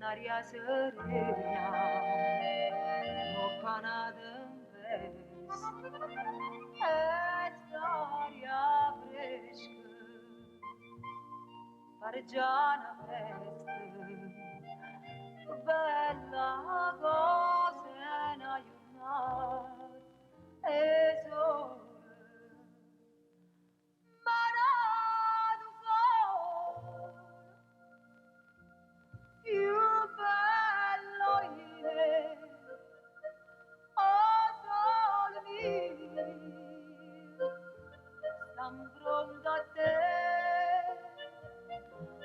Naria serena, no Canada em vez, aria fresca, fargiana festa, bella cosa na iunat, esore, manado for, più bello ire, oh sole mio, stan pronto a te,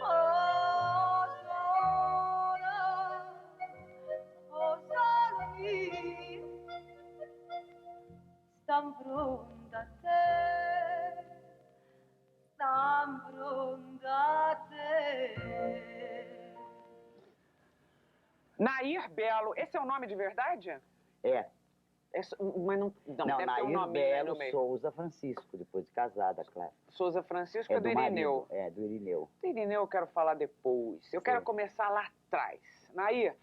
oh sole mio, stan pronto a te, stan pronto a te. Nair Belo, esse é o nome de verdade? É. Mas não deve ter um Nair nome Belo no meio. Souza Francisco, depois de casada, claro. Souza Francisco é do Irineu. É, do Irineu. Do Irineu eu quero falar depois. Eu quero começar lá atrás. Nair,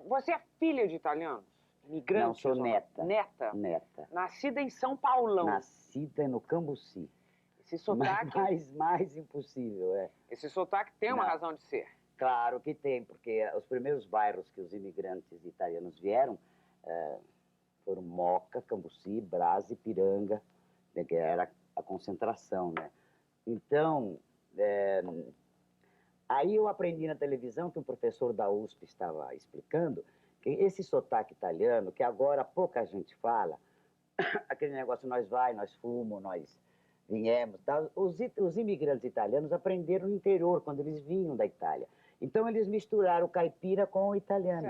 você é filha de italianos? Imigrantes? Não, sou neta. Neta? Neta. Nascida em São Paulão. Nascida no Cambuci. Esse sotaque... Mais impossível, é. Esse sotaque tem uma razão de ser. Claro que tem, porque os primeiros bairros que os imigrantes italianos vieram foram Moca, Cambuci, Brás e Piranga, né, que era a concentração, né? Então, aí eu aprendi na televisão que um professor da USP estava explicando que esse sotaque italiano, que agora pouca gente fala, aquele negócio nós fomos, nós viemos, tal, os imigrantes italianos aprenderam no interior, quando eles vinham da Itália. Então eles misturaram o caipira com o italiano.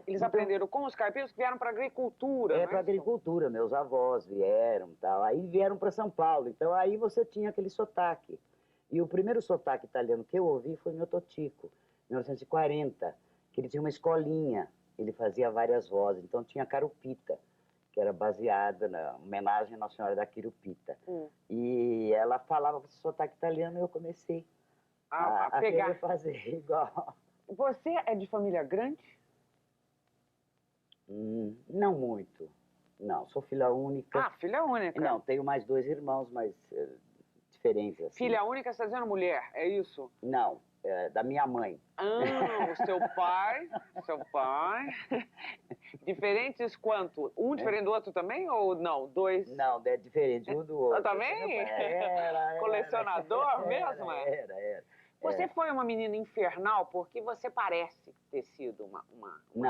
Eles aprenderam com os caipiras que vieram para a agricultura, para a agricultura, meus avós vieram, tal, aí vieram para São Paulo, então aí você tinha aquele sotaque. E o primeiro sotaque italiano que eu ouvi foi meu Totico, em 1940, que ele tinha uma escolinha, ele fazia várias vozes, então tinha Carupita, que era baseada na homenagem à Nossa Senhora da Quirupita. E ela falava esse sotaque italiano e eu comecei a pegar. Querer fazer igual. Você é de família grande? Não muito. Não, sou filha única. Ah, filha única. Não, tenho mais 2 irmãos, mas diferentes assim. Filha única, você está dizendo mulher, é isso? Não, da minha mãe. Ah, o seu pai, Diferentes quanto? Um diferente do outro também ou não? 2? Não, é diferente um do outro. Também? Era. Colecionador mesmo? Era. Você foi uma menina infernal porque você parece ter sido uma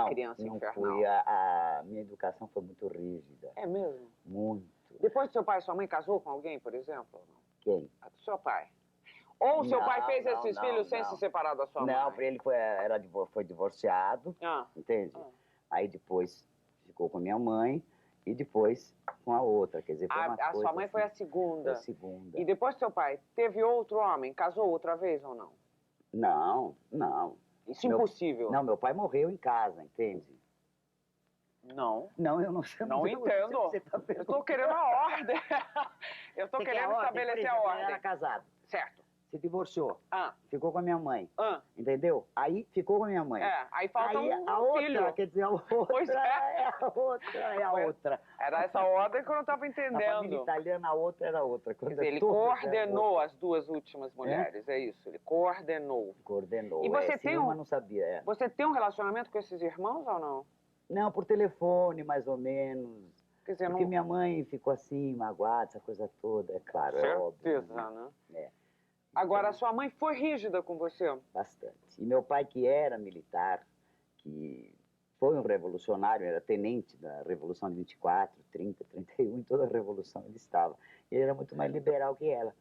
criança infernal. Não fui. A minha educação foi muito rígida. É mesmo? Muito. Depois do seu pai e sua mãe casou com alguém, por exemplo? Quem? A do seu pai. Ou o seu pai fez esses filhos sem se separar da sua mãe? Não, ele foi divorciado, entende? Aí depois ficou com a minha mãe e depois com a outra, quer dizer, foi uma coisa sua mãe assim, foi a segunda? Foi a segunda. E depois do seu pai, teve outro homem? Casou outra vez ou não? Não. Isso é impossível. Não, meu pai morreu em casa, entende? Não. Não, eu não sei. Não entendo. Eu tô querendo a ordem. Eu tô querendo estabelecer a ordem. Ele era casado. Certo. Se divorciou. Ficou com a minha mãe. Entendeu? Aí ficou com a minha mãe. Aí falta a um outra, filho. Quer dizer, a outra Pois é a outra. Era essa ordem que eu não estava entendendo. A família italiana, a outra era a outra. Quer dizer, ele coordenou as 2 últimas mulheres, é isso? Ele coordenou. Coordenou. E você tem não sabia, Você tem um relacionamento com esses irmãos ou não? Não, por telefone, mais ou menos. Quer dizer, porque minha mãe ficou assim, magoada, essa coisa toda, é claro, é óbvio. Certeza, né? Agora, a sua mãe foi rígida com você? Bastante. E meu pai, que era militar, que foi um revolucionário, era tenente da Revolução de 24, 30, 31, em toda a Revolução ele estava. Ele era muito mais liberal que ela.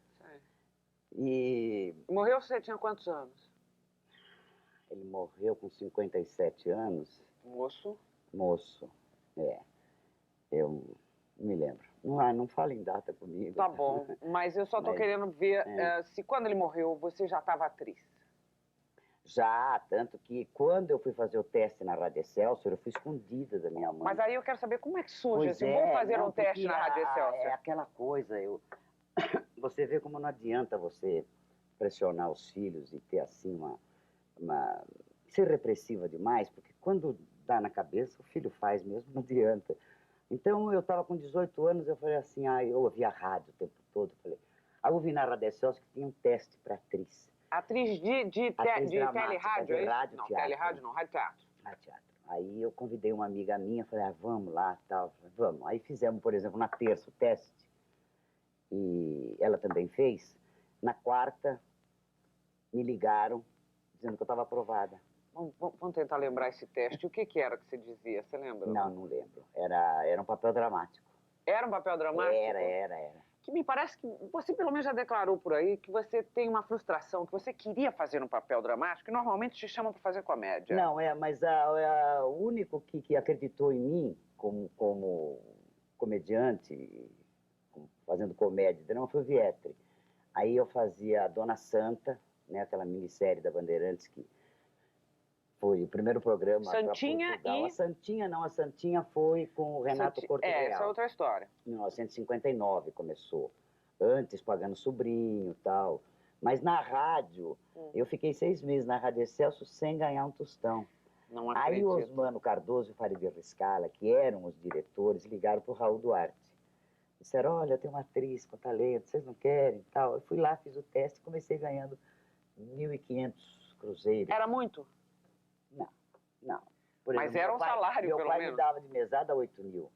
E... Morreu, você tinha quantos anos? Ele morreu com 57 anos. Moço, eu me lembro. Não fala em data comigo. Tá bom, mas eu só tô querendo ver se quando ele morreu você já estava atriz. Já, tanto que quando eu fui fazer o teste na Rádio Excelsior, eu fui escondida da minha mãe. Mas aí eu quero saber como é que surge esse vou fazer um teste na Rádio Excelsior. É aquela coisa, você vê como não adianta você pressionar os filhos e ter assim uma ser repressiva demais, porque quando dá na cabeça, o filho faz mesmo, não adianta. Então, eu estava com 18 anos, eu falei assim, eu ouvia rádio o tempo todo, falei, aí eu ouvi na Rádio Excelsior que tinha um teste para atriz. Atriz de tele-rádio, é isso? rádio, Não, teatro. tele-rádio não, rádio-teatro. Rádio teatro. Aí eu convidei uma amiga minha, falei, vamos lá, tal, vamos. Aí fizemos, por exemplo, na terça o teste, e ela também fez. Na quarta, me ligaram, dizendo que eu estava aprovada. Vamos tentar lembrar esse teste. O que era que você dizia? Você lembra? Não lembro. Era um papel dramático. Era um papel dramático? Era. Que me parece que você pelo menos já declarou por aí que você tem uma frustração, que você queria fazer um papel dramático e normalmente te chamam para fazer comédia. Não, mas o único que acreditou em mim como comediante, fazendo comédia, não foi o Vietri. Aí eu fazia a Dona Santa, né, aquela minissérie da Bandeirantes que foi o primeiro programa para Portugal. A Santinha não, a Santinha foi com o Renato Corte Real. Essa é outra história. Em 1959 começou. Antes pagando sobrinho e tal. Mas na rádio, eu fiquei 6 meses na Rádio Excelsior sem ganhar um tostão. Não acredito. Aí o Osmano Cardoso e o Farid Riscala, que eram os diretores, ligaram para o Raul Duarte. Disseram, olha, tem uma atriz com talento, vocês não querem e tal. Eu fui lá, fiz o teste e comecei ganhando 1.500 cruzeiros. Era muito? Não. Mas era um salário, pelo menos. Meu pai me dava de mesada 8 mil.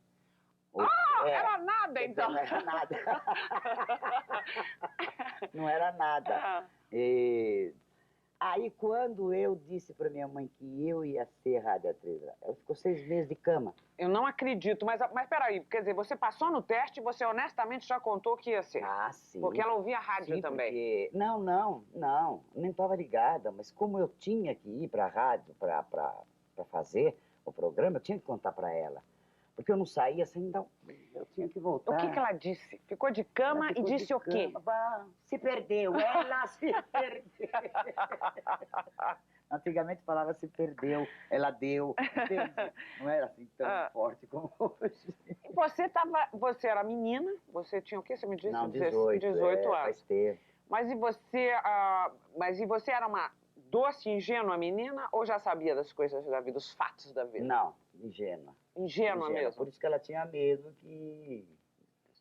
Era nada, então. Não era nada. Não era nada. Aí, quando eu disse para minha mãe que eu ia ser radioatriz, ela ficou 6 meses de cama. Eu não acredito, mas peraí, quer dizer, você passou no teste e você honestamente já contou que ia ser? Ah, sim. Porque ela ouvia rádio também. Porque... Não, nem estava ligada, mas como eu tinha que ir para a rádio para fazer o programa, eu tinha que contar para ela. Porque eu não saía sem dar... Eu tinha que voltar. O que ela disse? Ficou de cama e disse o quê? Se perdeu, ela se perdeu. Antigamente falava se perdeu, ela deu. Entende? Não era assim tão forte como hoje. Você era menina, você tinha o quê? Você me disse? Não, 18 anos. Faz tempo. Mas e você era uma doce, ingênua menina ou já sabia das coisas da vida, dos fatos da vida? Não, ingênua. Ingênua mesmo? Por isso que ela tinha medo que...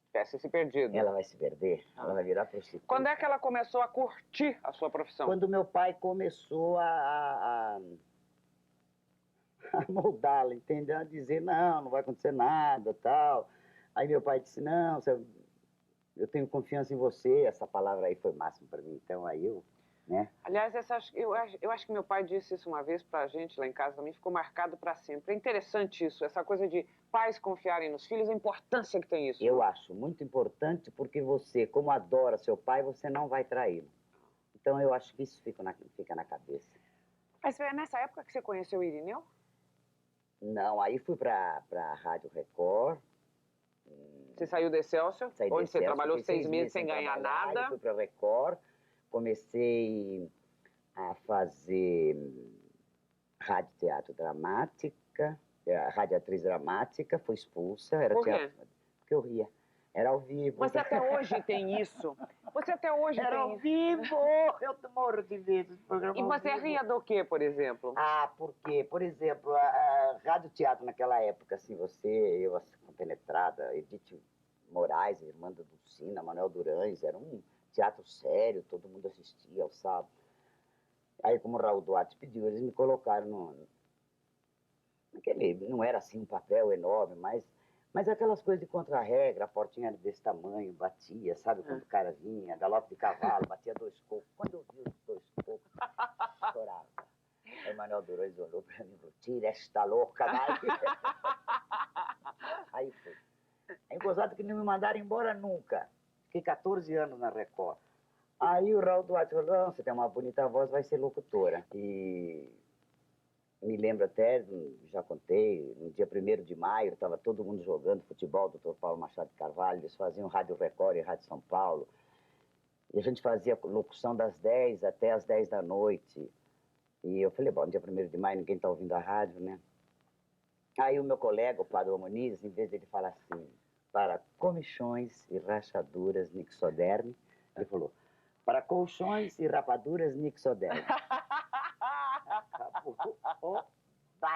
tivesse se perdido. Ela vai se perder, ela vai virar prostituta. Quando é que ela começou a curtir a sua profissão? Quando meu pai começou a moldá-la, entendeu? A dizer, não vai acontecer nada, tal. Aí meu pai disse, não, eu tenho confiança em você. Essa palavra aí foi máxima para mim. Então aí eu, né? Aliás, eu acho que meu pai disse isso uma vez pra gente lá em casa também, ficou marcado para sempre. É interessante isso, essa coisa de pais confiarem nos filhos, a importância que tem isso. Eu acho muito importante porque você, como adora seu pai, você não vai traí-lo. Então eu acho que isso fica na cabeça. Mas foi nessa época que você conheceu o Irineu? Não, aí fui pra Rádio Record. Você saiu da Excelsior, onde você trabalhou 6 meses sem ganhar nada. Fui pra Record, comecei a fazer rádio teatro dramática, rádio-atriz dramática, fui expulsa. Era Por quê? teatro, porque eu ria. Era ao vivo. Você até hoje tem isso. Você até hoje Era tem ao isso. vivo! Eu morro de ver esse programa. E você ria do quê, por exemplo? Porque, por exemplo, a rádio teatro naquela época, assim, eu, assim, compenetrada, Edith Moraes, irmã da Dulcina, Manuel Durães, era um teatro sério, todo mundo assistia ao sábado. Aí, como o Raul Duarte pediu, eles me colocaram não era assim um papel enorme, mas aquelas coisas de contra-regra, a portinha era desse tamanho, batia, sabe? Quando o cara vinha, galope de cavalo, batia 2 cocos. Quando eu vi os 2 cocos, chorava. Aí Manuel Durães olhou pra mim e falou, tira esta louca daí. Aí foi. É gozado que não me mandaram embora nunca. Fiquei 14 anos na Record. Aí o Raul Duarte falou, não, você tem uma bonita voz, vai ser locutora. E me lembro até, já contei, no dia 1º de maio, estava todo mundo jogando futebol, Dr. Paulo Machado de Carvalho, eles faziam Rádio Record e Rádio São Paulo. E a gente fazia locução das 10 até as 10 da noite. E eu falei, bom, dia 1º de maio ninguém está ouvindo a rádio, né? Aí o meu colega, o Padre Muniz, em vez de ele falar assim, para comichões e rachaduras Nixoderme, ele falou, para colchões e rapaduras Nixoderme. Acabou.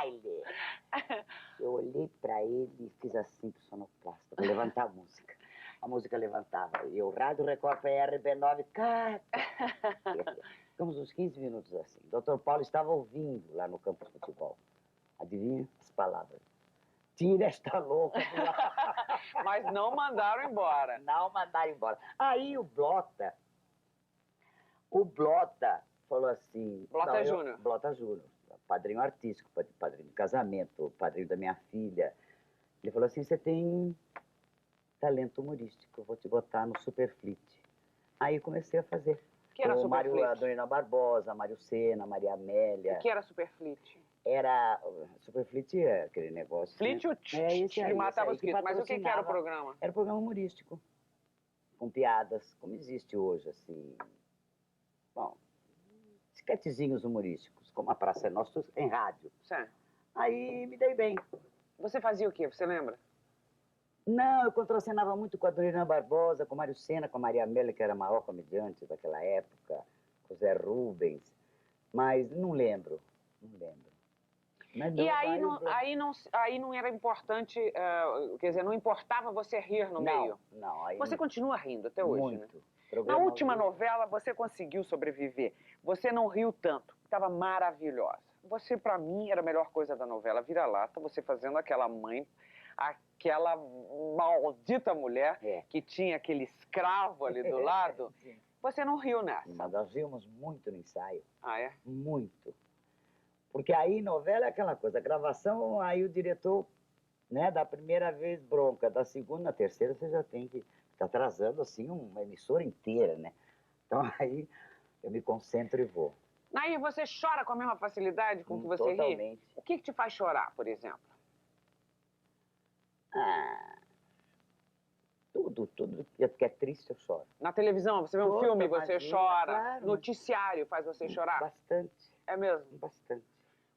baile. Eu olhei pra ele e fiz assim pro sonoplasta, pra levantar a música. A música levantava. E o Rádio Record PRB9, cata. Ficamos uns 15 minutos assim. O Dr. Paulo estava ouvindo lá no campo de futebol. Adivinha as palavras? Tira esta louca do ar. Mas não mandaram embora. Não mandaram embora. Aí o Blota falou assim... Blota não, Júnior. Blota Júnior. Padrinho artístico, padrinho de casamento, padrinho da minha filha. Ele falou assim, você tem talento humorístico, eu vou te botar no Superfleet. Aí comecei a fazer. Que era o Mário, a Superfleet? Dona Barbosa, Mário Sena, Maria Amélia. O que era Superfleet? Era... Superfleet é aquele negócio... Fleet o esse que aí, matava esse os aí, mosquitos. Mas o que era o patrocinava. programa? Era um programa humorístico. Com piadas, como existe hoje, assim... Bom, esquetezinhos humorísticos, como a Praça é Nossa, em rádio. Certo. Aí me dei bem. Você fazia o quê? Você lembra? Não, eu contracenava muito com a Dona Barbosa, com o Mário Sena, com a Maria Amélia, que era a maior comediante daquela época, com o Zé Rubens, mas não lembro. Mas E não, aí não era importante, quer dizer, não importava você rir no meio. Não, aí Você não. continua rindo até hoje, né? Muito. Na Programa última ao vivo. novela, você conseguiu sobreviver. Você não riu tanto. Estava maravilhosa. Você, pra mim, era a melhor coisa da novela. Vira-lata, você fazendo aquela mãe, aquela maldita mulher que tinha aquele escravo ali do lado. Sim. Você não riu nessa. Mas nós rimos muito no ensaio. Ah, é? Muito. Porque aí novela é aquela coisa, a gravação, aí o diretor, né, da primeira vez bronca, da segunda, na terceira você já tem que tá atrasando assim uma emissora inteira, né? Então aí eu me concentro e vou. Nair, você chora com a mesma facilidade com que você ri? Totalmente. O que te faz chorar, por exemplo? Ah, tudo que é triste eu choro. Na televisão, você vê um Toda, filme, você imagina, chora. claro. Noticiário faz você chorar? Bastante, É mesmo? bastante.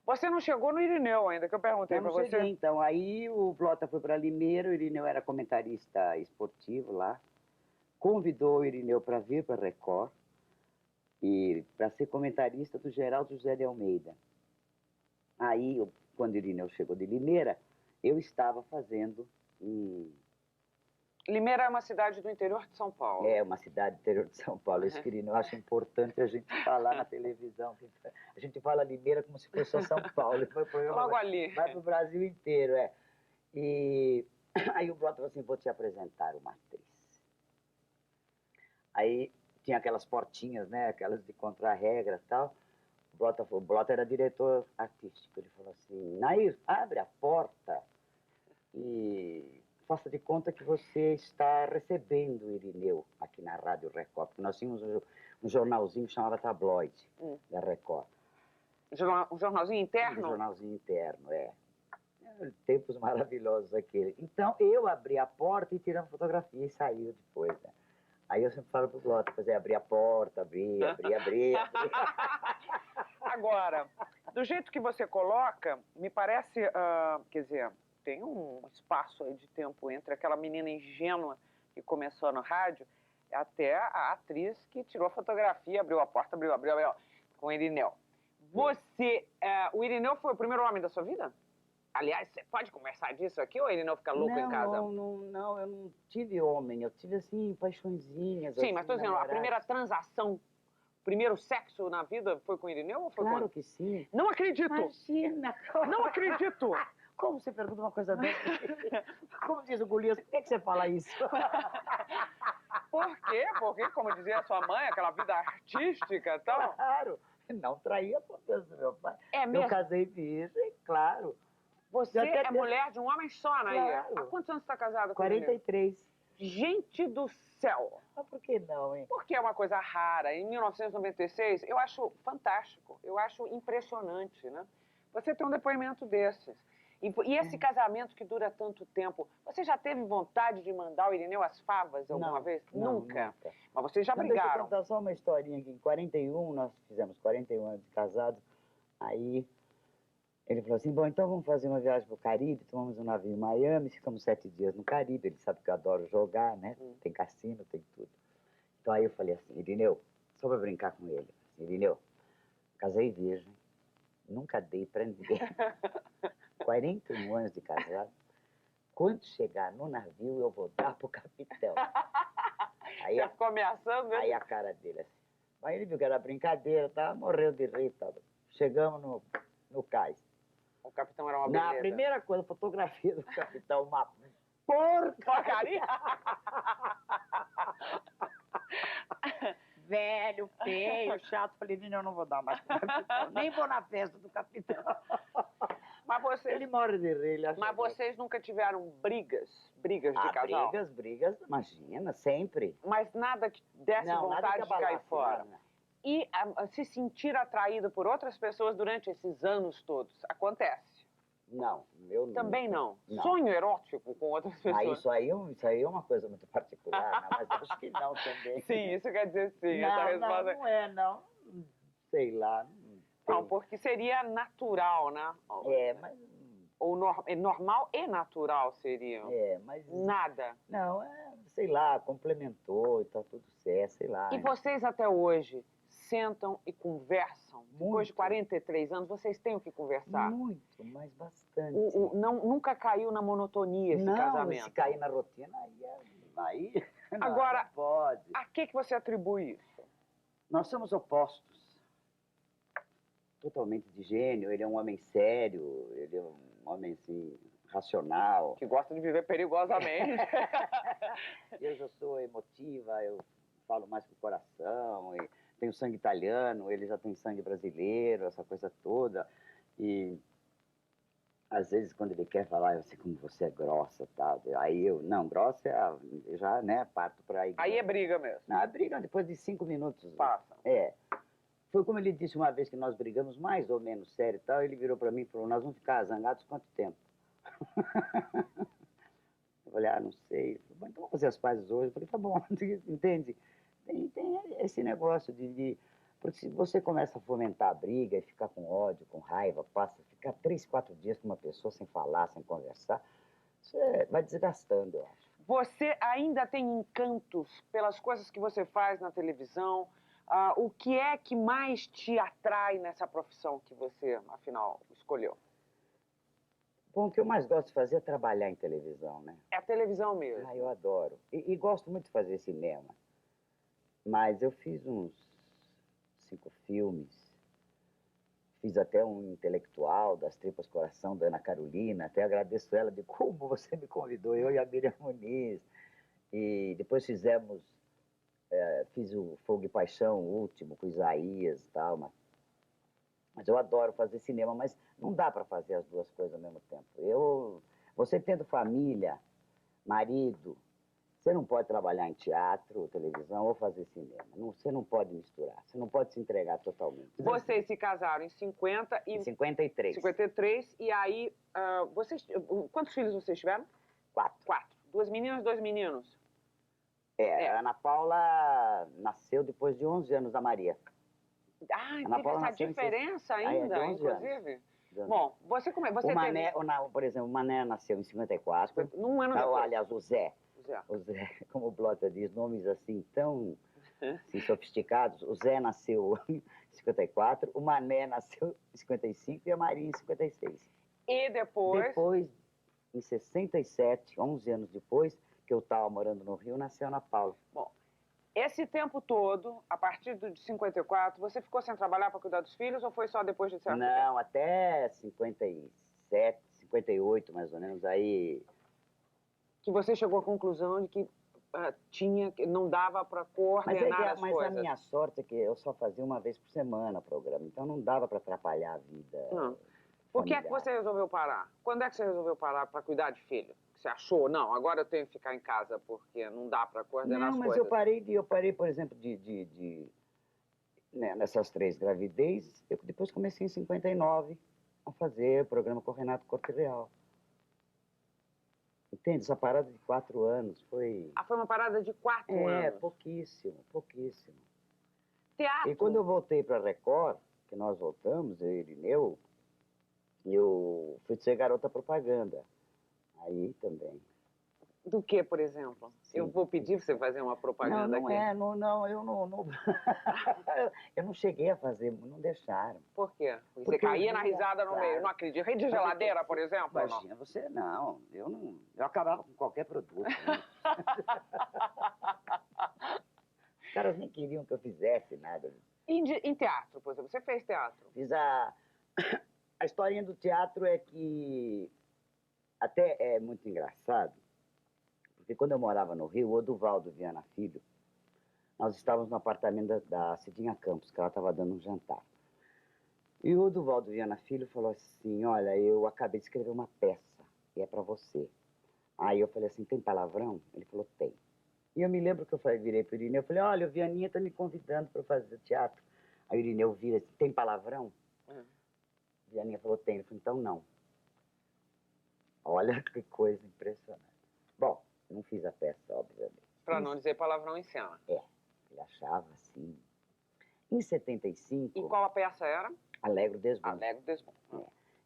Você não chegou no Irineu ainda, que eu perguntei Eu pra não você. cheguei, então. Aí o Blota foi para Limeira, o Irineu era comentarista esportivo lá. Convidou o Irineu para vir para Record e para ser comentarista do Geraldo José de Almeida. Aí, quando o Irineu chegou de Limeira, eu estava fazendo Limeira é uma cidade do interior de São Paulo. É, uma cidade do interior de São Paulo. Isso que eu acho importante a gente falar na televisão. A gente fala Limeira como se fosse só São Paulo. Logo ali. Vai para o Brasil inteiro, é. E aí o Blota falou assim, vou te apresentar uma atriz. Aí tinha aquelas portinhas, né? Aquelas de contra-regra e tal. O Blota era diretor artístico. Ele falou assim, Nair, abre a porta e faça de conta que você está recebendo o Irineu aqui na Rádio Record. Porque nós tínhamos um jornalzinho que chamava Tabloide, da Record. Um jornalzinho interno? Um jornalzinho interno, é. Tempos maravilhosos aquele. Então, eu abri a porta e tirei uma fotografia e saiu depois, né? Aí eu sempre falo pro Blota, abrir a porta, abrir. Agora, do jeito que você coloca, me parece, quer dizer, tem um espaço aí de tempo entre aquela menina ingênua que começou no rádio até a atriz que tirou a fotografia, abriu a porta, abriu, com o Irineu. Você, o Irineu foi o primeiro homem da sua vida? Aliás, você pode conversar disso aqui ou o Irineu fica louco em casa? Não, eu não tive homem, eu tive, assim, paixõezinhas. Sim, assim, mas tô dizendo, a primeira transação, o primeiro sexo na vida foi com o Irineu ou foi com... Claro que sim. Não acredito! Imagina! Não acredito! Como você pergunta uma coisa dessa? Como diz o Golias, por que você fala isso? Por quê? Porque, como dizia sua mãe, aquela vida artística e tal. Claro, não traía a confiança do meu pai. É mesmo? Eu casei virgem, claro. Você é mulher de um homem só, Nair? Claro. Há quantos anos você está casada com ele? 43. Gente do céu! Mas por que não, hein? Porque é uma coisa rara. Em 1996, eu acho fantástico, eu acho impressionante, né? Você tem um depoimento desses. E esse casamento que dura tanto tempo, você já teve vontade de mandar o Irineu às favas alguma vez? Nunca. Mas vocês já Mas deixa eu brigaram. contar só uma historinha aqui. Em 41, nós fizemos 41 anos de casado. Aí ele falou assim, bom, então vamos fazer uma viagem pro Caribe. Tomamos um navio em Miami, ficamos 7 dias no Caribe. Ele sabe que eu adoro jogar, né? Tem cassino, tem tudo. Então aí eu falei assim, Irineu, só pra brincar com ele. Assim, Irineu, casei virgem, Nunca dei pra ninguém. 41 anos de casado. Quando chegar no navio, eu vou dar pro capitão. Aí, Você ficou ameaçando ele? aí a cara dele assim. Aí ele viu que era brincadeira, tá? Morreu de rir, tá? Chegamos no cais. O capitão era uma Na beleza. primeira coisa, fotografia do capitão, uma porcaria. Velho, feio, chato. Falei, menino, eu não vou dar mais pro capitão. Nem vou na festa do capitão. Mas vocês, Ele morre de rir, ele acha mas graça. vocês nunca tiveram brigas de Ah, casal? brigas, imagina, sempre. Mas nada que desse Não, nada vontade que de cair abalasse, fora. não. E se sentir atraído por outras pessoas durante esses anos todos, acontece? Não, eu Também não. Não. Sonho erótico com outras pessoas? Ah, isso aí é uma coisa muito particular, né? Mas acho que não também. Sim, isso quer dizer sim. Essa Não, resposta... não é, não. Sei lá. Não, Não, porque seria natural, né? mas... Ou normal e natural seria. Mas... Nada. Não, sei lá, complementou e tá tudo certo, sei lá. E vocês até hoje sentam e conversam? Depois de Muito. 43 anos, vocês têm o que conversar? Muito, mas bastante. Nunca caiu na monotonia esse não, casamento? se cair na rotina, aí não, Agora, não pode. a que você atribui isso? Nós somos opostos. Totalmente de gênio, ele é um homem sério, ele é um homem, assim, racional. Que gosta de viver perigosamente. Eu já sou emotiva, eu falo mais com o coração, e tenho sangue italiano, ele já tem sangue brasileiro, essa coisa toda. E às vezes quando ele quer falar, eu sei como você é grossa, tal. Aí não, grossa eu já, né, parto para aí. Aí é briga mesmo. Não, é briga depois de 5 minutos. Passa. Foi como ele disse uma vez que nós brigamos mais ou menos sério e tal, ele virou para mim e falou, nós vamos ficar zangados quanto tempo? Eu falei, não sei. Ele falou, então vamos fazer as pazes hoje. Eu falei, tá bom, entende? Tem esse negócio porque se você começa a fomentar a briga e ficar com ódio, com raiva, ficar 3, 4 dias com uma pessoa sem falar, sem conversar, isso vai desgastando, eu acho. Você ainda tem encantos pelas coisas que você faz na televisão? O que é que mais te atrai nessa profissão que você, afinal, escolheu? Bom, o que eu mais gosto de fazer é trabalhar em televisão, né? É a televisão mesmo. Eu adoro. E gosto muito de fazer cinema. Mas eu fiz uns 5 filmes. Fiz até um intelectual das Tripas Coração, da Ana Carolina. Até agradeço ela de como você me convidou, eu e a Miriam Muniz. E depois fiz o Fogo e Paixão, o último, com Isaías e tal. Mas eu adoro fazer cinema, mas não dá para fazer as duas coisas ao mesmo tempo. Você tendo família, marido, você não pode trabalhar em teatro, televisão ou fazer cinema. Você não pode misturar, você não pode se entregar totalmente. Vocês se casaram em 50 e... Em 53. 53, e aí, quantos filhos vocês tiveram? 4. 4. 2 meninas, 2 meninos? A Ana Paula nasceu depois de 11 anos da Maria. Ana Teve Paula essa nasceu diferença de ainda, 11 anos. inclusive? Bom, você o Mané, por exemplo, o Mané nasceu em 54. Num ano depois. Aliás, o Zé. Zé. O Zé, como o Blota diz, nomes assim tão assim, sofisticados. O Zé nasceu em 54, o Mané nasceu em 55 e a Maria em 56. E depois? Depois, em 67, 11 anos depois, que eu estava morando no Rio, nasceu a Ana Paula. Bom, esse tempo todo, a partir de 54, você ficou sem trabalhar para cuidar dos filhos ou foi só depois de certo tempo? Não, até 57, 58 mais ou menos, aí... Que você chegou à conclusão de que não dava para coordenar as mas coisas. a minha sorte é que eu só fazia uma vez por semana o programa, então não dava para atrapalhar a vida. Não. Por que é que você resolveu parar? Quando é que você resolveu parar para cuidar de filho? Você achou, não, agora eu tenho que ficar em casa porque não dá para coordenar as coisas? Não, mas eu parei, por exemplo, nessas 3 gravidez, eu depois comecei em 59 a fazer o programa com o Renato Corte Real. Entende? Essa parada de 4 anos foi... Foi uma parada de 4 anos? Pouquíssimo. Teatro? E quando eu voltei para a Record, que nós voltamos, eu e Irineu, eu fui ser garota propaganda. Aí também. Do que, por exemplo? Sim. Eu vou pedir para você fazer uma propaganda Não, não aqui. é, não, eu não... eu não cheguei a fazer, não deixaram. Por quê? Você Porque caía eu na via, risada no claro. meio, não acredito. Rede de Mas geladeira, você- por exemplo? ou não? Imagina, você não, eu não... Eu acabava com qualquer produto. Né? Os caras nem queriam que eu fizesse nada. Em teatro, por exemplo, você fez teatro? Fiz a... A historinha do teatro é que até é muito engraçado, porque quando eu morava no Rio, o Oduvaldo Viana Filho, nós estávamos no apartamento da Cidinha Campos, que ela estava dando um jantar. E o Oduvaldo Viana Filho falou assim, olha, eu acabei de escrever uma peça, e é para você. Aí eu falei assim, tem palavrão? Ele falou, tem. E eu me lembro que eu falei, virei para o Irineu, eu falei, olha, o Vianinha está me convidando para fazer teatro. Aí o Irineu vira assim, tem palavrão? O Vianinha falou, tem. Ele falou, então não. Olha que coisa impressionante. Bom, não fiz a peça, obviamente. Para não dizer palavrão em cena. É, ele achava assim. Em 75... E qual a peça era? Alegro Desbom. Alegro Desbom.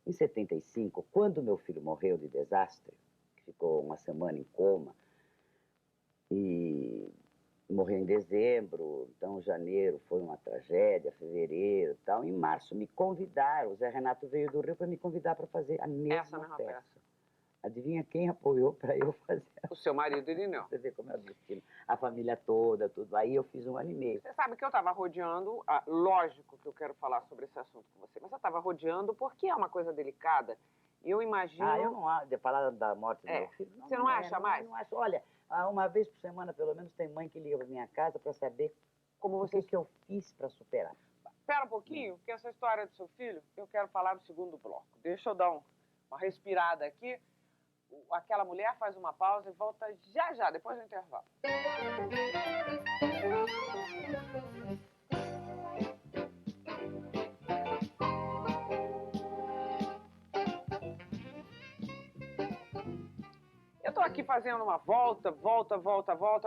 Em 75, quando meu filho morreu de desastre, que ficou uma semana em coma, e morreu em dezembro, então janeiro foi uma tragédia, fevereiro e tal. Em março me convidaram, o Zé Renato veio do Rio para me convidar para fazer a mesma peça. Adivinha quem apoiou para eu fazer? O seu marido, Irineu. Você vê como é o destino. A família toda, tudo. Aí eu fiz 1 ano e meio. Você sabe que eu estava rodeando, lógico que eu quero falar sobre esse assunto com você, mas eu estava rodeando porque é uma coisa delicada. E eu imagino... Eu não acho, de falar da morte do meu filho. Você não acha mais? Não acho. Olha, uma vez por semana, pelo menos, tem mãe que liga para minha casa para saber como o que eu fiz para superar. Espera um pouquinho, porque essa história do seu filho, eu quero falar no segundo bloco. Deixa eu dar uma respirada aqui. Aquela mulher faz uma pausa e volta já já, depois do intervalo. Eu estou aqui fazendo uma volta,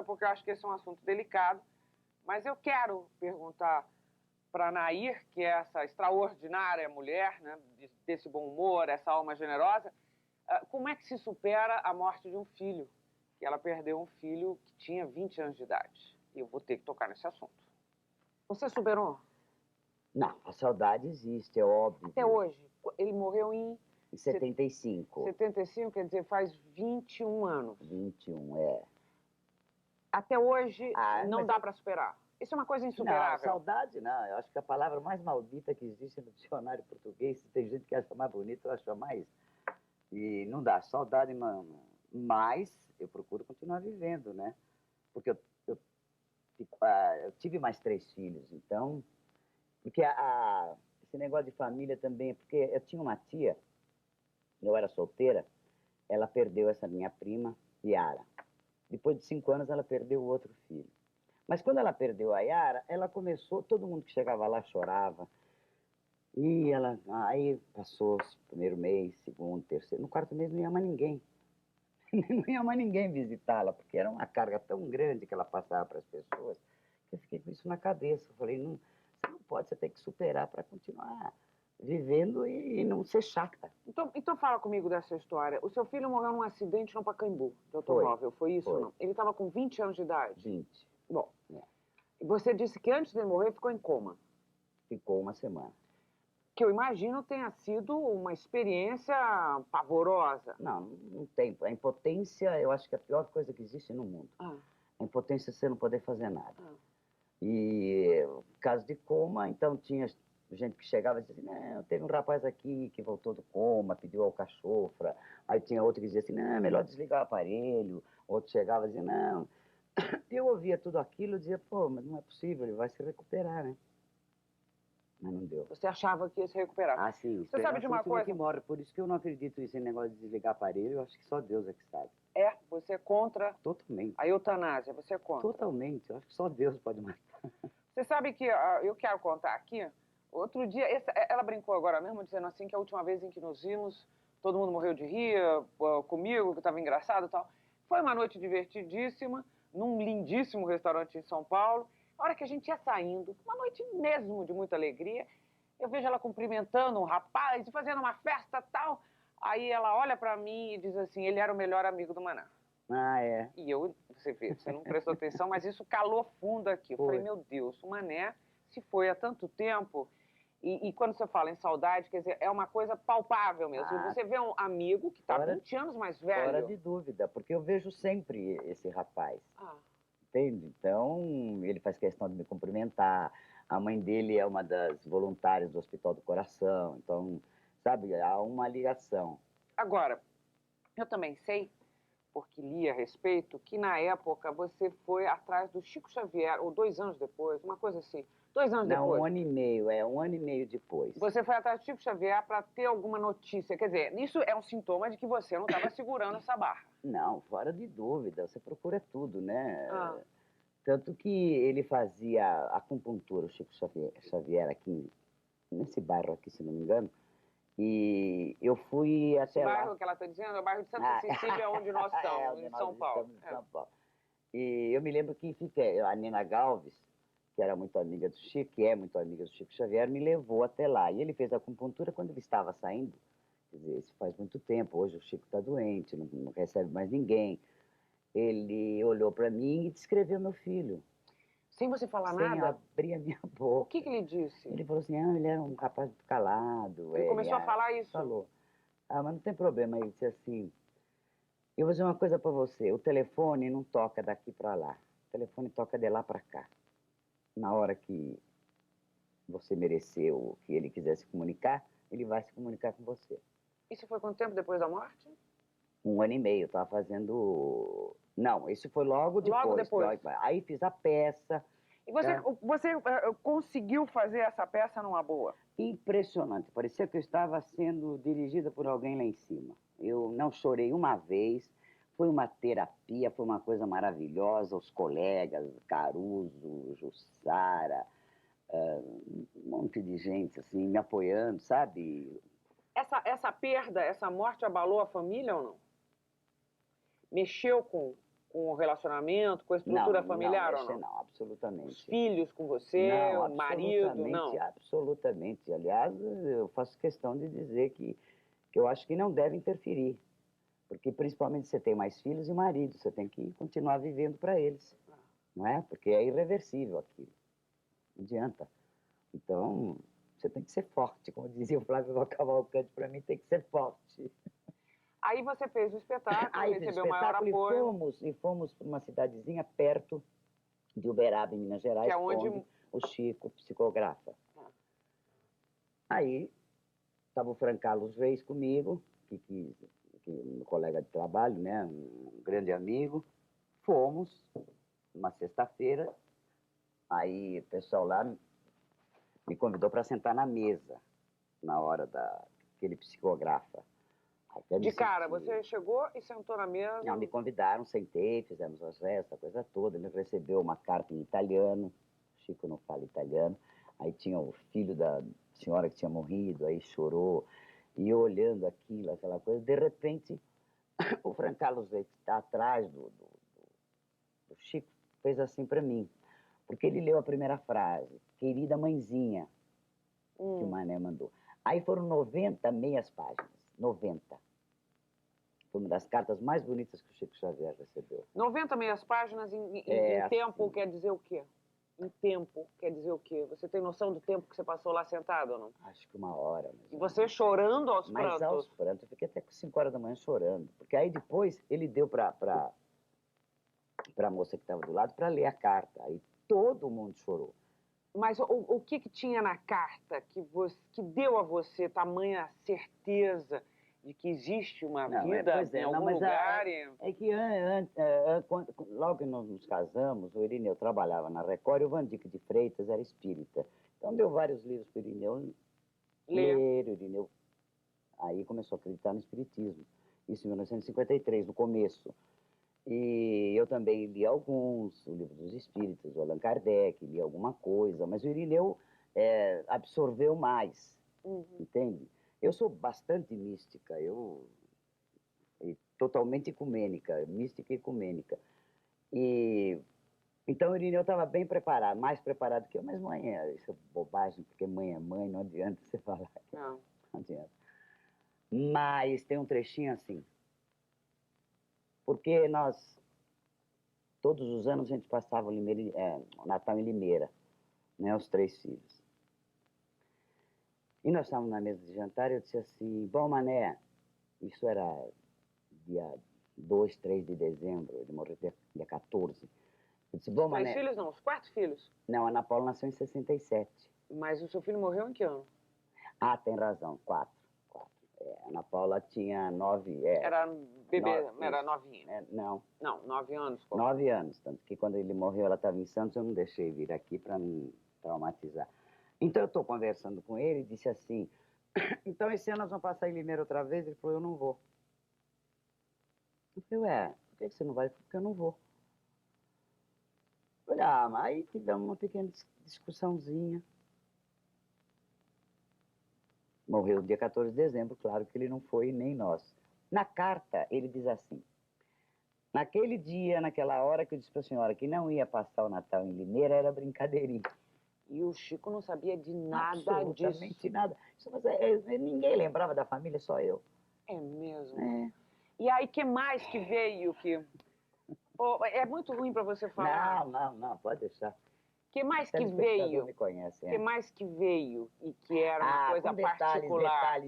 porque eu acho que esse é um assunto delicado, mas eu quero perguntar para a Nair, que é essa extraordinária mulher, né, desse bom humor, essa alma generosa, como é que se supera a morte de um filho? Que ela perdeu um filho que tinha 20 anos de idade. E eu vou ter que tocar nesse assunto. Você superou? Não, a saudade existe, é óbvio. Até hoje. Ele morreu em 75. 75, quer dizer, faz 21 anos. 21, é. Até hoje não dá eu... para superar. Isso é uma coisa Não, insuperável. saudade não. Eu acho que a palavra mais maldita que existe no dicionário português, tem gente que acha mais bonita, eu acho mais... E não dá, saudade não. Mas eu procuro continuar vivendo, né? Porque eu tive mais 3 filhos, então... Porque esse negócio de família também... Porque eu tinha uma tia, eu era solteira, ela perdeu essa minha prima, Yara. Depois de 5 anos, ela perdeu o outro filho. Mas quando ela perdeu a Yara, ela começou... Todo mundo que chegava lá chorava. E ela... Aí passou o primeiro mês, segundo, terceiro... No 4º mês não ia mais ninguém. Não ia mais ninguém visitá-la, porque era uma carga tão grande que ela passava para as pessoas, que eu fiquei com isso na cabeça. Eu falei, não, você não pode, você tem que superar para continuar vivendo e não ser chata. Então fala comigo dessa história. O seu filho morreu num acidente no Pacaembu, de automóvel, foi isso? Foi. Não? Ele estava com 20 anos de idade? 20. Bom, É. E você disse que antes de morrer ficou em coma. Ficou 1 semana. Que eu imagino tenha sido uma experiência pavorosa. Não tem. A impotência, eu acho que é a pior coisa que existe no mundo. A impotência é você não poder fazer nada. E caso de coma, então tinha gente que chegava e dizia assim, não, teve um rapaz aqui que voltou do coma, pediu alcachofra. Aí tinha outro que dizia assim, não, é melhor desligar o aparelho. Outro chegava e dizia, não. Eu ouvia tudo aquilo e dizia, pô, mas não é possível, ele vai se recuperar, né? Mas não deu. Você achava que ia se recuperar? Ah, sim. Você sabe de uma coisa? Que morre. Por isso que eu não acredito nesse negócio de desligar aparelho. Eu acho que só Deus é que sabe. Você é contra Totalmente. a eutanásia, você é contra? Totalmente. Eu acho que só Deus pode matar. Você sabe que eu quero contar aqui, outro dia, ela brincou agora mesmo, dizendo assim que a última vez em que nos vimos, todo mundo morreu de rir comigo, que estava engraçado e tal. Foi uma noite divertidíssima, num lindíssimo restaurante em São Paulo. A hora que a gente ia saindo, uma noite mesmo de muita alegria, eu vejo ela cumprimentando um rapaz e fazendo uma festa e tal. Aí ela olha pra mim e diz assim, ele era o melhor amigo do Maná. Ah, é. E eu, você vê, você não prestou atenção, mas isso calou fundo aqui. Eu Foi. falei, meu Deus, o Mané se foi há tanto tempo. E quando você fala em saudade, quer dizer, é uma coisa palpável mesmo. E Ah, você vê um amigo que está fora- 20 anos mais Fora velho. de dúvida, porque eu vejo sempre esse rapaz, Ah, entende? Então, ele faz questão de me cumprimentar. A mãe dele é uma das voluntárias do Hospital do Coração. Então, sabe, há uma ligação. agora, eu também sei, porque li a respeito, que na época você foi atrás do Chico Xavier, ou 2 anos depois, uma coisa assim. 2 anos Não, depois. 1 ano e meio, 1 ano e meio depois. Você foi atrás do Chico Xavier para ter alguma notícia. Quer dizer, isso é um sintoma de que você não estava segurando essa barra. Não, fora de dúvida, você procura tudo, né? Ah. Tanto que ele fazia acupuntura, o Chico Xavier aqui, nesse bairro aqui, se não me engano, e eu fui Esse até bairro lá. que ela está dizendo é o bairro de Santa Ah, Cecília, onde nós estamos, onde em nós São Paulo. estamos em São Paulo. E eu me lembro que a Nina Galves, que era muito amiga do Chico, que é muito amiga do Chico Xavier, me levou até lá. E ele fez a acupuntura quando ele estava saindo. Quer dizer, isso faz muito tempo. Hoje o Chico está doente, não recebe mais ninguém. Ele olhou para mim e descreveu meu filho, Sem você falar sem nada? abrir a minha O boca. que ele disse? Ele falou assim, ele era um rapaz muito calado. Ele começou a falar isso? Falou. Ah, mas não tem problema. Ele disse assim, eu vou dizer uma coisa para você, o telefone não toca daqui para lá. O telefone toca de lá para cá. Na hora que você mereceu, que ele quiser se comunicar, ele vai se comunicar com você. Isso foi quanto tempo depois da morte? 1 ano e meio, eu estava fazendo... Não, isso foi logo depois. Logo depois. Aí fiz a peça. E você, É. você conseguiu fazer essa peça numa boa? Impressionante, parecia que eu estava sendo dirigida por alguém lá em cima. Eu não chorei uma vez, foi uma terapia, foi uma coisa maravilhosa. Os colegas, Caruso, Jussara, um monte de gente assim, me apoiando, sabe? Essa perda, essa morte abalou a família ou não? Mexeu com o relacionamento, com a estrutura familiar ou não? Não, absolutamente. Os filhos com você, Não, o marido, não? absolutamente. Aliás, eu faço questão de dizer que eu acho que não deve interferir. Porque, principalmente, você tem mais filhos e marido, você tem que continuar vivendo para eles, não é? Porque é irreversível aquilo. Não adianta. Então, você tem que ser forte. Como dizia o Flávio Cavalcante, para mim tem que ser forte. Aí você fez o espetáculo, Aí fiz recebeu o maior apoio. e fomos para uma cidadezinha perto de Uberaba, em Minas Gerais, Que é onde o Chico psicografa. Ah. Aí estava o Fran Carlos Reis comigo, que um colega de trabalho, né, um grande amigo. Fomos, uma sexta-feira, aí o pessoal lá me convidou para sentar na mesa, na hora que ele psicografa. De cara, você chegou e sentou na mesa? Não, me convidaram, sentei, fizemos as festas, a coisa toda. Ele recebeu uma carta em italiano, o Chico não fala italiano. Aí tinha o filho da senhora que tinha morrido, aí chorou. E eu olhando aquilo, aquela coisa, de repente, o Fran Carlos, que está atrás do Chico, fez assim para mim. Porque ele leu a primeira frase, querida mãezinha, que o Mané mandou. Aí foram 90 meias páginas, 90. Foi uma das cartas mais bonitas que o Chico Xavier recebeu. 90 meias páginas em tempo quer dizer o quê? Em tempo quer dizer o quê? Você tem noção do tempo que você passou lá sentado ou não? Acho que 1 hora. E você chorando aos prantos? Mas aos prantos. Eu fiquei até com 5 horas da manhã chorando. Porque aí depois ele deu para a moça que estava do lado para ler a carta. Aí todo mundo chorou. Mas o que tinha na carta que deu a você tamanha certeza de que existe uma vida em algum lugar? É que logo que nós nos casamos, o Irineu trabalhava na Record e o Vandique de Freitas era espírita. Então deu vários livros para o Irineu ler. O Irineu aí começou a acreditar no espiritismo. Isso em 1953, no começo. E eu também li alguns, o Livro dos Espíritos, o Allan Kardec, li alguma coisa, mas o Irineu absorveu mais, entende? Eu sou bastante mística, totalmente ecumênica, mística e ecumênica. E então o Irineu estava bem preparado, mais preparado que eu, mas mãe, isso é bobagem, porque mãe é mãe, não adianta você falar. Não adianta. Mas tem um trechinho assim. Porque nós, todos os anos, a gente passava o Natal em Limeira, né, os 3 filhos. E nós estávamos na mesa de jantar e eu disse assim, bom, Mané, isso era dia 2, 3 de dezembro, ele morreu dia 14. Eu disse, bom, Os 3 Mané... filhos não, os 4 filhos. Não, a Ana Paula nasceu em 67. Mas o seu filho morreu em que ano? Ah, tem razão, 4. A Ana Paula tinha 9... Era bebê, era isso. novinha. Não, Não, 9 anos. Pô. 9 anos. Tanto que quando ele morreu, ela estava em Santos, eu não deixei vir aqui para não traumatizar. Então eu estou conversando com ele e disse assim, então esse ano nós vamos passar em Limeira outra vez? Ele falou, eu não vou. Eu falei, ué, por que você não vai? Porque eu não vou. Eu falei, ah, mas aí tivemos uma pequena discussãozinha. Morreu dia 14 de dezembro, claro que ele não foi, nem nós. Na carta, ele diz assim, naquele dia, naquela hora que eu disse para a senhora que não ia passar o Natal em Limeira, era brincadeirinha. E o Chico não sabia de nada Absolutamente disso. nada. Ninguém lembrava da família, só eu. É mesmo? É. E aí, que mais que veio que... Oh, é muito ruim para você falar. Não, pode deixar. Que mais O que telespectador veio? me conhece, Que mais que veio e que era uma coisa com detalhes particular?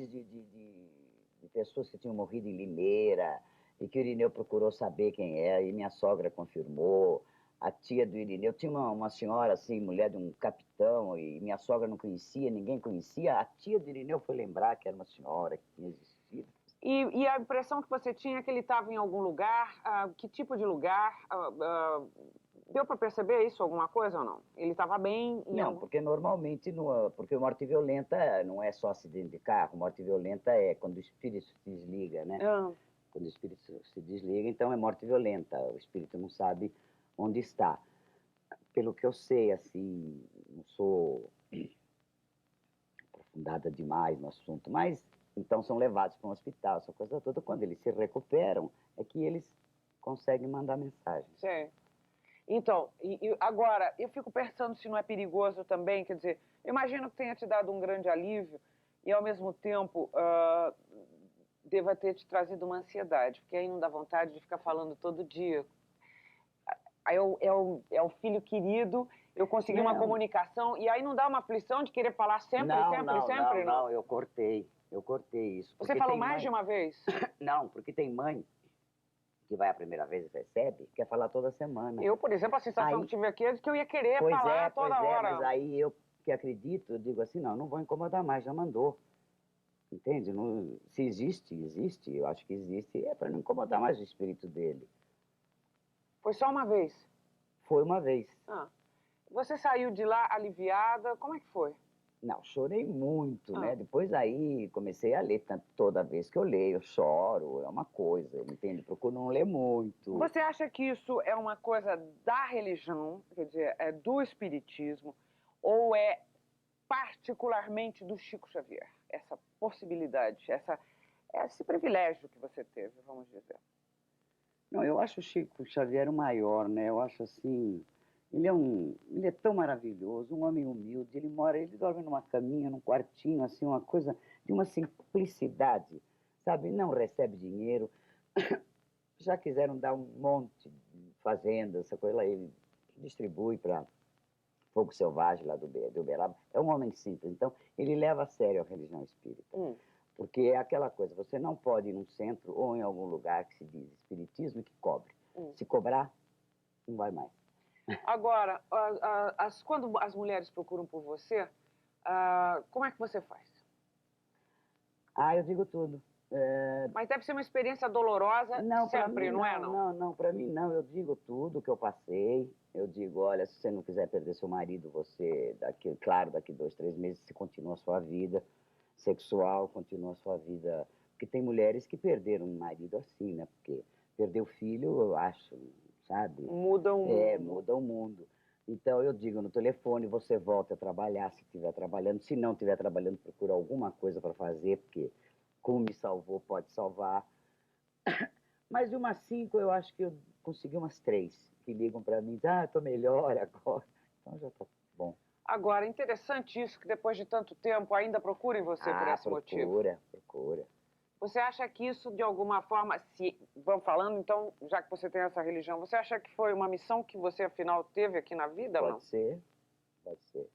de pessoas que tinham morrido em Limeira, e que o Irineu procurou saber quem era, e minha sogra confirmou. A tia do Irineu tinha uma senhora, assim, mulher de um capitão, e minha sogra não conhecia, ninguém conhecia. A tia do Irineu foi lembrar que era uma senhora que tinha existido. E a impressão que você tinha é que ele estava em algum lugar? Que tipo de lugar? Deu para perceber isso, alguma coisa ou não? Ele estava bem? Não, porque normalmente, porque morte violenta não é só acidente de carro, morte violenta é quando o espírito se desliga, né? Quando o espírito se desliga, então é morte violenta, o espírito não sabe onde está. Pelo que eu sei, assim, não sou aprofundada demais no assunto, mas então são levados para um hospital, essa coisa toda. Quando eles se recuperam, é que eles conseguem mandar mensagem. Sim. Então, agora, eu fico pensando se não é perigoso também, quer dizer, eu imagino que tenha te dado um grande alívio e, ao mesmo tempo, deva ter te trazido uma ansiedade, porque aí não dá vontade de ficar falando todo dia. Aí é o filho querido, eu consegui uma comunicação, e aí não dá uma aflição de querer falar sempre, sempre? Não, eu cortei isso. Você falou mais de uma vez? Não, porque tem mãe que vai a primeira vez e recebe, quer falar toda semana. Eu, por exemplo, a sensação que tive aqui é de que eu ia querer falar toda hora. Mas aí eu que acredito, eu digo assim, não vou incomodar mais, já mandou. Entende? Não, se existe, eu acho que existe, é para não incomodar mais o espírito dele. Foi só uma vez? Foi uma vez. Você saiu de lá aliviada, como é que foi? Não, chorei muito, né? Depois aí comecei a ler, toda vez que eu leio, eu choro, é uma coisa, entende? Procuro não ler muito. Você acha que isso é uma coisa da religião, quer dizer, é do espiritismo, ou é particularmente do Chico Xavier? Essa possibilidade, esse privilégio que você teve, vamos dizer. Não, eu acho o Chico Xavier o maior, né? Eu acho assim... Ele é tão maravilhoso, um homem humilde, ele dorme numa caminha, num quartinho, assim, uma coisa de uma simplicidade, sabe? Não recebe dinheiro. Já quiseram dar um monte de fazenda, essa coisa lá, ele distribui para Fogo Selvagem lá do Uberaba. É um homem simples, então ele leva a sério a religião espírita. Porque é aquela coisa, você não pode ir num centro ou em algum lugar que se diz espiritismo e que cobre. Se cobrar, não vai mais. Agora, quando as mulheres procuram por você, como é que você faz? Eu digo tudo. Mas deve ser uma experiência dolorosa sempre, não é? Não, para mim não. Eu digo tudo que eu passei. Eu digo, olha, se você não quiser perder seu marido, você, daqui 2, 3 meses, você continua a sua vida sexual, continua a sua vida... Porque tem mulheres que perderam um marido assim, né? Porque perder o filho, eu acho... Sabe? Muda o mundo. Muda o mundo. Então, eu digo no telefone, você volta a trabalhar se estiver trabalhando. Se não estiver trabalhando, procura alguma coisa para fazer, porque como me salvou, pode salvar. Mas de umas 5, eu acho que eu consegui umas 3 que ligam para mim, estou melhor agora. Então, já está bom. Agora, interessante isso, que depois de tanto tempo ainda procurem você por esse motivo. Procura. Você acha que isso, de alguma forma, se vamos falando, então, já que você tem essa religião, você acha que foi uma missão que você, afinal, teve aqui na vida ou não? Pode ser, pode ser.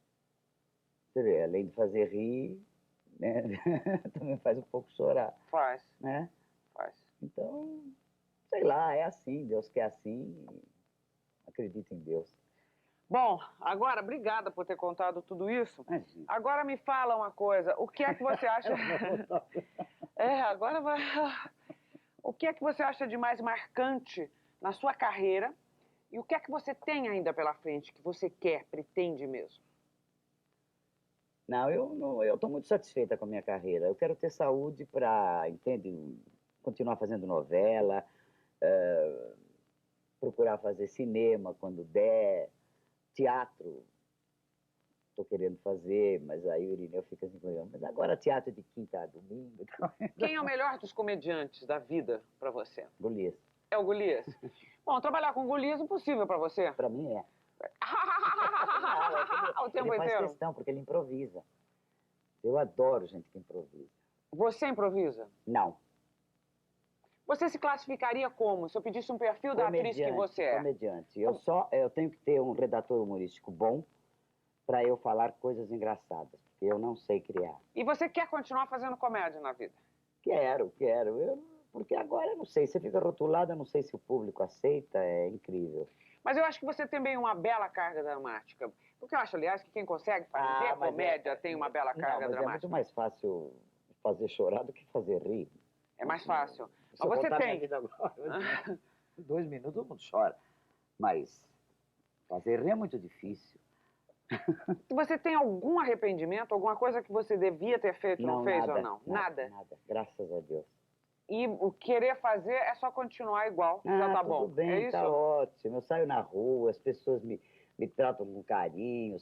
Você vê, além de fazer rir, né? Também faz um pouco chorar, Faz, né? faz. Então, sei lá, é assim, Deus quer assim, acredito em Deus. Bom, agora, obrigada por ter contado tudo isso. Imagina. Agora me fala uma coisa, o que é que você acha... agora vai... O que é que você acha de mais marcante na sua carreira e o que é que você tem ainda pela frente, que você quer, pretende mesmo? Não, eu estou muito satisfeita com a minha carreira. Eu quero ter saúde para, entende, continuar fazendo novela, procurar fazer cinema quando der, teatro. Estou querendo fazer, mas aí o Irineu fica assim, mas agora teatro de quinta a domingo. Quem é o melhor dos comediantes da vida para você? Golias. É o Golias? Bom, trabalhar com Golias é impossível para você. Para mim é. O tempo Ele faz inteiro. questão, porque ele improvisa. Eu adoro gente que improvisa. Você improvisa? Não. Você se classificaria como? Se eu pedisse um perfil da atriz que você é? Comediante. Eu tenho que ter um redator humorístico bom para eu falar coisas engraçadas, porque eu não sei criar. E você quer continuar fazendo comédia na vida? Quero. Porque agora eu não sei, você fica rotulado, eu não sei se o público aceita, é incrível. Mas eu acho que você tem bem uma bela carga dramática. Porque eu acho, aliás, que quem consegue fazer mas comédia tem uma bela carga mas é dramática. muito mais fácil fazer chorar do que fazer rir. É mais fácil. Se eu Mas você contar minha tem. vida agora, 2 minutos todo mundo chora. Mas fazer rir é muito difícil. Você tem algum arrependimento, alguma coisa que você devia ter feito e não fez nada, ou não? Nada. Nada, graças a Deus. E o querer fazer é só continuar igual, já tá bom. Tudo bem, É isso? tá ótimo. Eu saio na rua, as pessoas me tratam com carinho.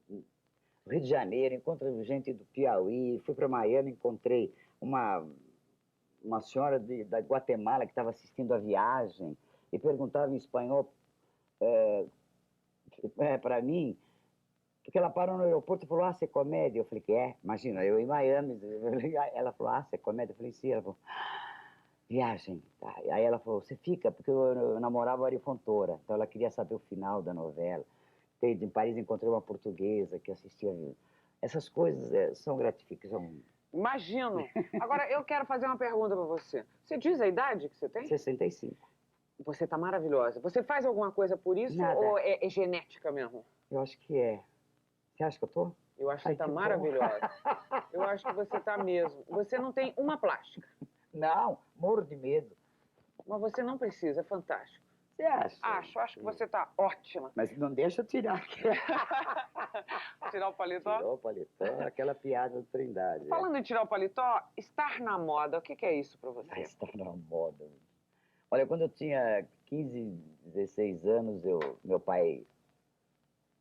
Rio de Janeiro, encontro gente do Piauí, fui para Miami, encontrei uma senhora da Guatemala que estava assistindo a viagem e perguntava em espanhol para mim, porque ela parou no aeroporto e falou, você é comédia? Eu falei, que é? Imagina, eu em Miami. Ela falou, você é comédia? Eu falei, sim. Ela falou, viagem. Tá. Aí ela falou, você fica? Porque eu namorava a Ari Fontoura, então ela queria saber o final da novela. Em Paris encontrei uma portuguesa que assistia. Essas coisas são gratificantes. Imagino. Agora, eu quero fazer uma pergunta pra você. Você diz a idade que você tem? 65. Você tá maravilhosa. Você faz alguma coisa por isso Nada. ou é genética mesmo? Eu acho que é. Você acha que eu tô? Eu acho que Ai, você tá que bom. maravilhosa. Eu acho que você tá mesmo. Você não tem uma plástica. Não, morro de medo. Mas você não precisa, é fantástico. Você acha? Acho que você tá ótima. Mas não deixa eu tirar aqui. Tirar o paletó? Tirou o paletó, aquela piada do Trindade. Falando em tirar o paletó, estar na moda, o que é isso pra você? Vai estar na moda. Olha, quando eu tinha 15, 16 anos, meu pai,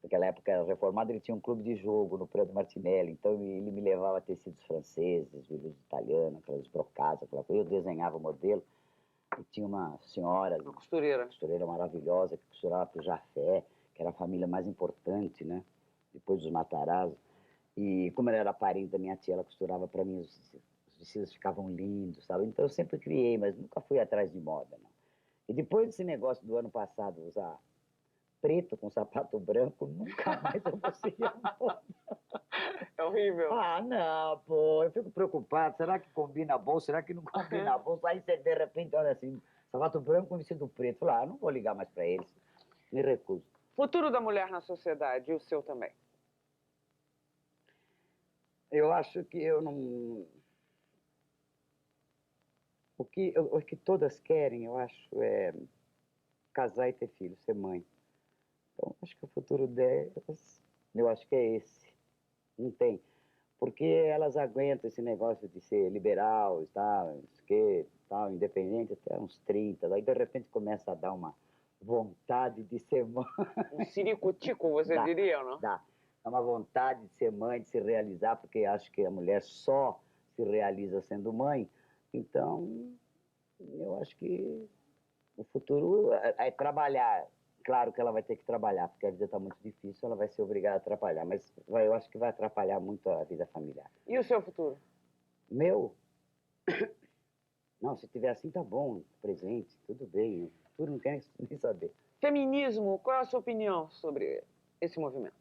naquela época era reformado, ele tinha um clube de jogo no Prado Martinelli, então ele me levava a tecidos franceses, veludos italianos, aquelas brocadas, aquela coisa. Eu desenhava o modelo e tinha uma senhora, Uma costureira. costureira maravilhosa, que costurava para o Jafé, que era a família mais importante, né? Depois dos Matarazzo. E como ela era parente da minha tia, ela costurava para mim, os vestidos ficavam lindos, sabe? Então eu sempre criei, mas nunca fui atrás de moda, não. E depois desse negócio do ano passado, usar preto com sapato branco, nunca mais eu vou seguir a moda. É horrível. Ah, não, pô, eu fico preocupado. Será que combina bom? Será que não combina bom? Aí você, de repente, olha assim, sapato branco com vestido preto. Fala, não vou ligar mais pra eles. Me recuso. Futuro da mulher na sociedade e o seu também. Eu acho que eu não... O que todas querem, eu acho, é casar e ter filho, ser mãe. Então, acho que o futuro delas, eu acho que é esse. Não tem. Porque elas aguentam esse negócio de ser liberal, tal, independente até uns 30. Daí, de repente, começa a dar uma vontade de ser mãe. Um ciricutico, você Dá. diria, ou não? Dá. É uma vontade de ser mãe, de se realizar, porque acho que a mulher só se realiza sendo mãe. Então, eu acho que o futuro é trabalhar. Claro que ela vai ter que trabalhar, porque a vida está muito difícil, ela vai ser obrigada a trabalhar. Mas eu acho que vai atrapalhar muito a vida familiar. E o seu futuro? Meu? Não, se tiver assim, tá bom, presente, tudo bem. O futuro não quer nem saber. Feminismo, qual é a sua opinião sobre esse movimento?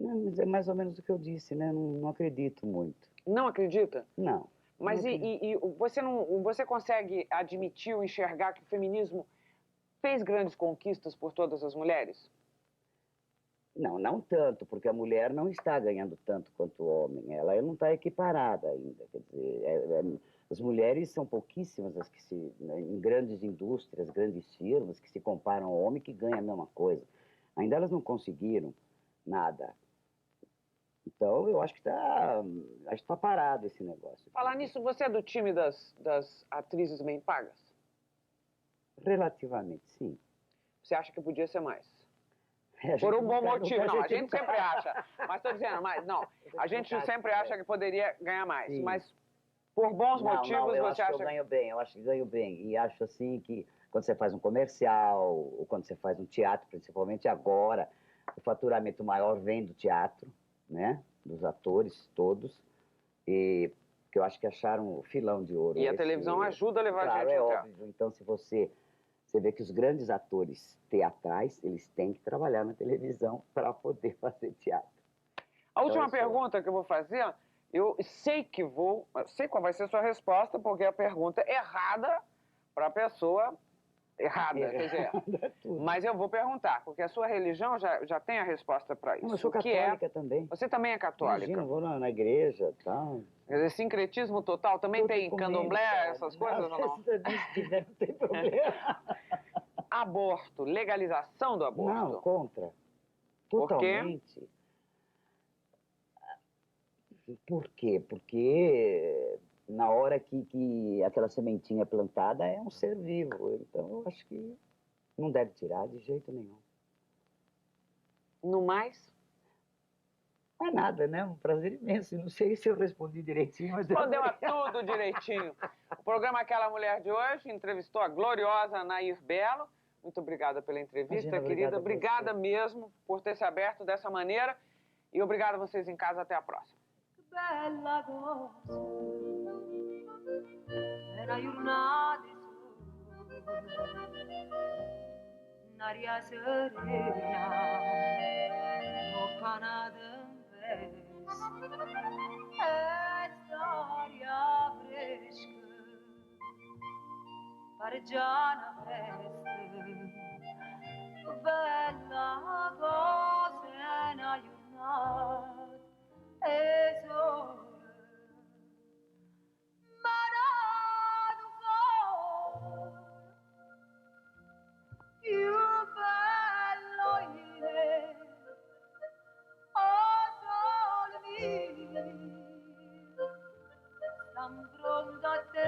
Não, mas é mais ou menos o que eu disse, né? Não acredito muito. Não acredita? Não. Mas Não e você não, você consegue admitir ou enxergar que o feminismo fez grandes conquistas por todas as mulheres? Não, não tanto, porque a mulher não está ganhando tanto quanto o homem. Ela não está equiparada ainda. Quer dizer, as mulheres são pouquíssimas as que né, em grandes indústrias, grandes firmas, que se comparam ao homem que ganha a mesma coisa. Ainda elas não conseguiram nada. Então, eu acho que tá parado esse negócio. Falar nisso, você é do time das atrizes bem pagas? Relativamente, sim. Você acha que podia ser mais? A Por gente um bom nunca- motivo, nunca- não, a gente nunca- sempre acha. Mas estou dizendo, mas não, a gente nunca sempre acha, acha que poderia ganhar mais. Sim. Mas por bons Não, motivos eu você acho que eu acha ganho bem, eu acho que ganho bem. E acho assim que quando você faz um comercial, ou quando você faz um teatro, principalmente agora, o faturamento maior vem do teatro, né? Dos atores todos. E que eu acho que acharam o filão de ouro. E a televisão ajuda a levar a Claro, gente é ao teatro. óbvio. Então, se você vê que os grandes atores teatrais, eles têm que trabalhar na televisão para poder fazer teatro. A última isso é. pergunta que eu vou fazer, eu sei qual vai ser a sua resposta, porque é a pergunta errada para a pessoa errada, quer dizer. Tudo. Mas eu vou perguntar, porque a sua religião já tem a resposta para isso. Não, eu sou O que católica também. Você também é católica? Imagina, eu vou na igreja e tal. Quer dizer, sincretismo total, também Todo tem comendo, candomblé, cara. essas coisas ou não? Se tiver, não tem problema. Aborto, legalização do aborto. Não, contra. Por quê? Totalmente. Por quê? Porque na hora que aquela sementinha é plantada é um ser vivo. Então eu acho que não deve tirar de jeito nenhum. No mais? Não é nada, né? Um prazer imenso. Não sei se eu respondi direitinho, mas... Respondeu a tudo direitinho. O programa Aquela Mulher de hoje entrevistou a gloriosa Nair Belo. Muito obrigada pela entrevista, Imagina, querida. obrigado a você. Obrigada mesmo por ter se aberto dessa maneira. E obrigado a vocês em casa. Até a próxima. Che bella cosa, una giornata di sole, un'aria serena, lontana tempesta, e storia fresca, pareggiana festa, bella cosa, una giornata e sole. Manado sole, più bello è, oh sole mio, sta pronto a te.